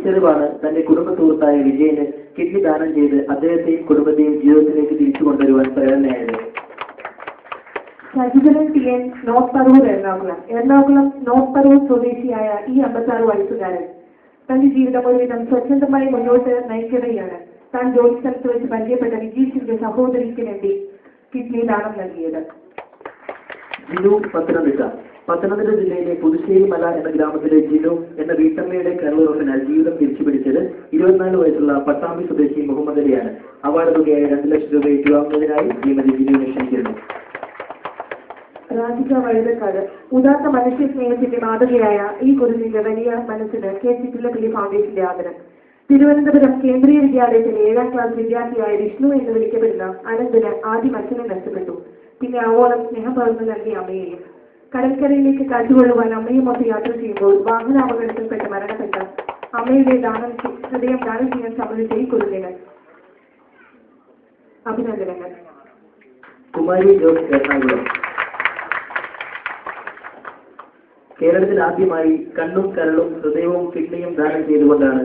തിരിച്ചറിവാണ് തന്റെ കുടുംബ സുഹൃത്തായ വിജയന് കിഡ്നി ദാനം ചെയ്ത് അദ്ദേഹത്തെയും കുടുംബത്തെയും ജീവിതത്തിലേക്ക് തിരിച്ചു കൊണ്ടുവരുവാൻ പ്രേരണയായത്. Sajithan T N North Paravur Ernakulam North Paravur സ്വദേശിയായ ഈ 56 വയസ്സുകാരൻ തന്റെ ജീവിതം ഒരുവിധം സ്വച്ഛന്തമായി മുന്നോട്ട് നയിക്കുകയാണ് താൻ ജോലി സ്ഥലത്ത് വെച്ച് പരിചയപ്പെട്ട വിജീഷിന്റെ സഹോദരിക്ക് വേണ്ടി കിഡ്നി ദാനം നൽകിയത്. ജിനു പത്തനംതിട്ട ജില്ലയിലെ പുതുശ്ശേരി മല എന്ന ഗ്രാമത്തിലെ ജിനു എന്ന വീട്ടമ്മയുടെ കെയർഓഫിനാൽ ജീവിതം തിരിച്ചുപിടിച്ചത് 24 വയസ്സുള്ള പട്ടാമ്പി സ്വദേശി മുഹമ്മദ് അലിയാണ്. അവാർഡ് തുകയായ 2 ലക്ഷം രൂപ ഏറ്റുവാങ്ങുന്നതിനായി ശ്രീമതി ജിനുവിനെ ക്ഷണിച്ചിരുന്നു. രാധിക വഴുതക്കാട് ഉദാത്ത മനുഷ്യ സ്നേഹത്തിന്റെ മാതൃകയായ ഈ കുരുന്നിന്റെ വലിയ മനസ്സിന് കെ ചിറ്റിലപ്പള്ളി ഫൗണ്ടേഷന്റെ ആദരം. തിരുവനന്തപുരം കേന്ദ്രീയ വിദ്യാലയത്തിലെ 7ാം ക്ലാസ് വിദ്യാർത്ഥിയായ വിഷ്ണു എന്ന് വിളിക്കപ്പെടുന്ന അനന്തന് ആദ്യം അച്ഛനെ നഷ്ടപ്പെട്ടു. പിന്നെ ആവോളം സ്നേഹം പകർന്നു നൽകിയ അമ്മയെയും. കടൽക്കരയിലേക്ക് കാറ്റുകൊള്ളുവാൻ അമ്മയുമൊത്ത് യാത്ര ചെയ്യുമ്പോൾ വാഹനാപകടത്തിൽപ്പെട്ട് മരണപ്പെട്ട അമ്മയുടെ ഹൃദയം ദാനം ചെയ്യാൻ സമ്മതിച്ച ഈ കുരുന്നിന് അഭിനന്ദനങ്ങൾ. കുമാരി ജോസ് എറണാകുളം. കേരളത്തിൽ ആദ്യമായി കണ്ണും കരളും ഹൃദയവും കിഡ്നിയും ദാനം ചെയ്തുകൊണ്ടാണ്